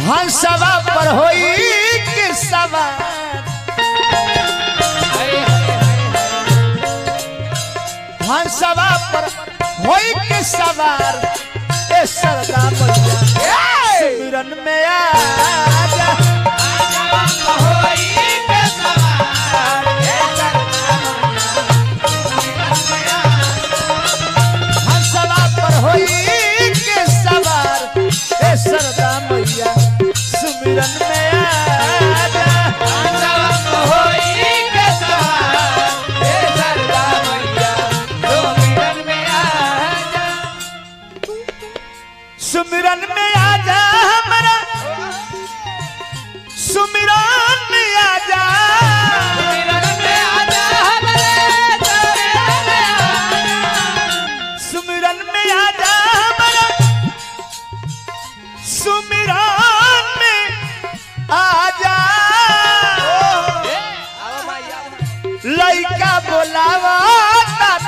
हंसवा पर होई के सवार हंसवा पर होई के सवार ए सरदा मैया सिमरन में आजा होई के सवार ए सरदा मैया हंसवा पर होई के सवार ए सरदा मैया सिमरन में आजा हंसवा होई के सवार ए सरदा मैया सुमिरन में आजा हमारा सुमिरन में आजा सुमिरन में आजा हमारा सुमिरन में आजा लइका बोलावा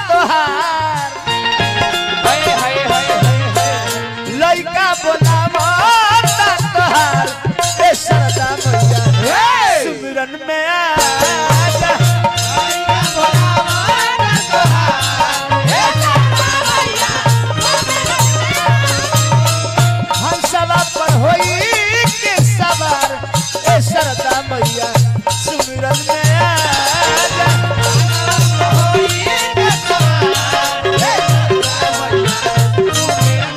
तोहार लइका बोलावा तोहार ए सरदा मैया सुमिरन में आजा लइका बोलावा तोहार ए सरदा मैया हंसवा पर होई के सवार ए सरदा मैया सुमिरन में आजा होई के सवार ए सरदा मैया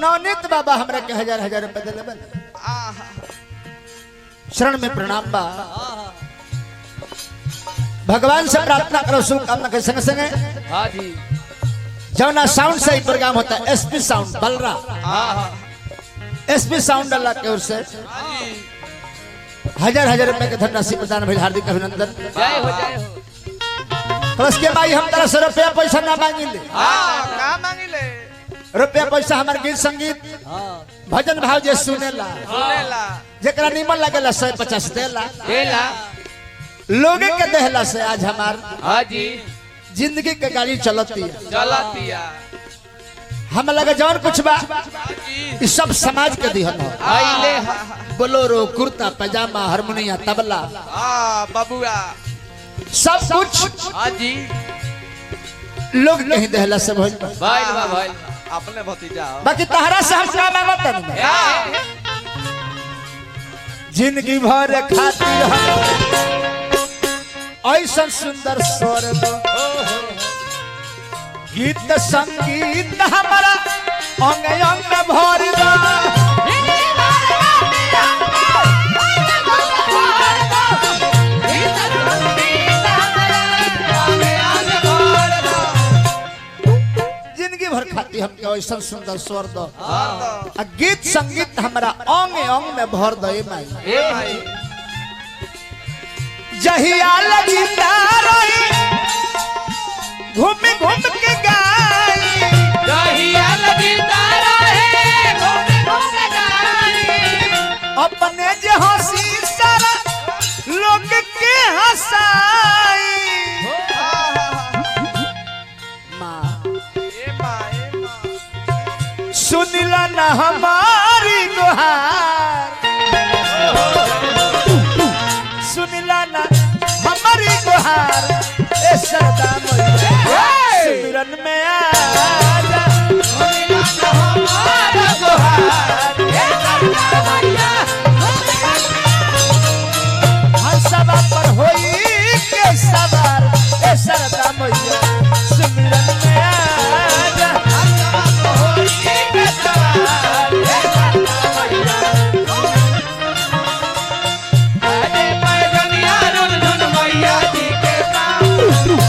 नवनीत बाबा हमरा के हजार हजार रुपए दिले शरण में प्रणाम बा भगवान से प्रार्थना करो शुभकामना के संग संग हाँ जी जवना साउंड से प्रोग्राम होता है SP sound Balara SP sound Allah की ओर से हजार हजार रुपए के धनराशि प्रदान भेल हार्दिक अभिनंदन जय हो कलश के भाई हम तरह से रुपया पैसा ना मांगिले का मांगिले रुपया पैसा हमार गीत संगीत भजन भाव जे सुनेला जेकरा निमन लगेला 150 देला लोगे के देहला से आज हमार हाँ जी जिंदगी के गाड़ी चलती है हम लगे जौन कुछ बा इस सब समाज के दिहल हो बोलोरो कुर्ता पैजामा हारमोनिया तबला बबुआ सब कुछ हाँ जी लोग कहीं देहला से भइल अपने भतीजा बाकी तहरा से हम का मांगत नहीं जिंदगी भर खातिर हम ऐसा सुंदर स्वर दो गीत संगीत हमारा अंग अंग भर दो जिंदगी भर खाती हमके ऐसा सुंदर स्वर दो गीत संगीत हमारा अंग अंग में भर दो माई जहिया लगिता रही घूम घूम के गाई जहिया लगिता रहे घूम घूम के गाई अपने जे हंसी सारा लोग के हंसाई माँ सुनिला ना हमारी गुहार सुनिला ना हमारी गुहार ए सरदा मैया सिमरन में आजा सुनिला ना हमारी गुहार ए सरदा मैया हंसवा पर होई के सवार ए सरदा मैया सिमरन में आजा हंसवा पर होई के सवार ए सरदा मैया अरे पैगनिया रुन रुन मैया जी के पाँव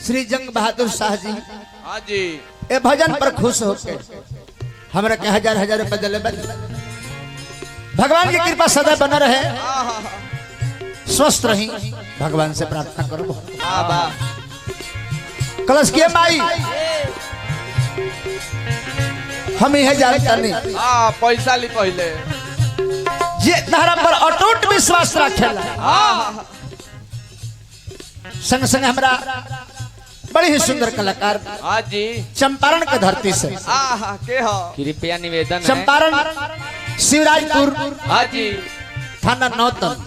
श्री जंग बहादुर शाह जी हाँ जी ए भजन पर खुश होके हमरा के हजार हजार रुपए दिले बन। भगवान की कृपा सदा बना रहे, स्वस्थ रही, भगवान से प्रार्थना करो। कलश किए माई हम यह जानता नहीं पैसा ली पहले जे तारा पर अटूट विश्वास रखेला। संग संग हमरा बड़ी ही सुंदर कलाकार हाँ जी चंपारण के धरती से के हो कृपया निवेदन है। चंपारण शिवराजपुर हाँ जी थाना नौतन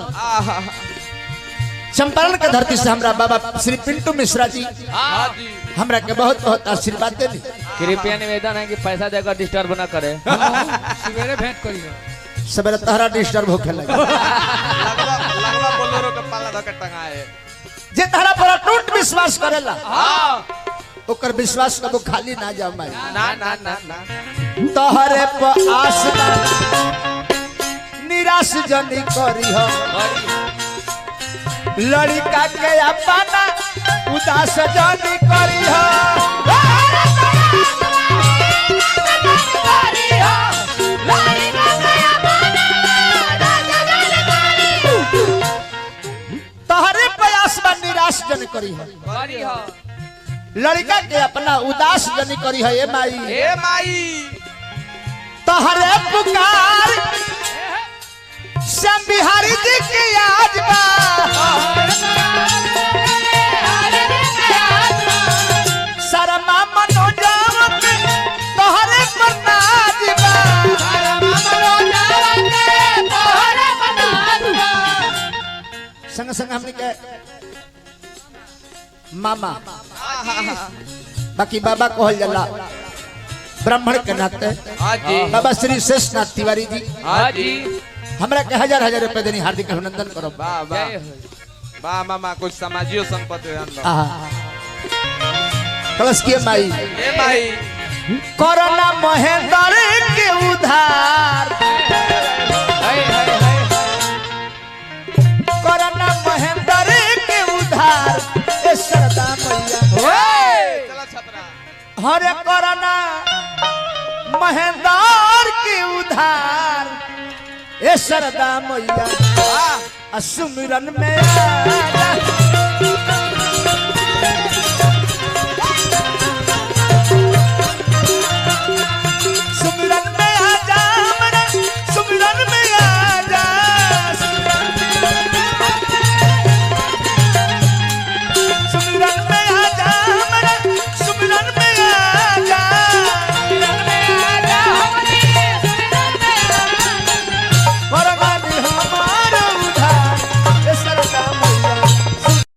चंपारण के धरती से हमरा बाबा श्री पिंटू मिश्रा जी हाँ जी हमरा के बहुत बहुत आशीर्वाद देली। कृपया निवेदन है कि पैसा देकर डिस्टर्ब ना करे। सवेरे भेंट करियो सवेरे तहरा डिस्टर्ब होखे लगे। लगवा बोलेरो के पाला धके टंगाए जे तहरा पर अटूट विश्वास करेला ओकर विश्वास कबो खाली ना जाओ माई। ना ना ना ना तहरे पर आस निराश जनी करी हो लड़का के अपना उदास जनी करी हो। तहरे प्रयास में निराश जनी करी हो लड़का के अपना उदास जनी करी है। माई ए माई तहरे पुकार श्याम बिहारी जी की आज बा शर्मा मनोजावत तहरे पर नाज बा। संग संग हमने के मामा बाकी बाबा कहल जाला ब्राह्मण के नाते हाँ जी बाबा श्री शेषनाथ तिवारी जी हाँ जी हमरा के हजार हजार रुपए देनी हार्दिक अभिनंदन करो। वाह वाह वाह मामा कुछ समाजियो संपत्ति दान दो कलश के माई ए माई कोरोना महेंद्र के उधार कोरोना महेंद्र के उधार ए सरदा मैया चला छपरा हरे कोरोना महेंद्र के उधार ए सरदा मैया सुमिरन में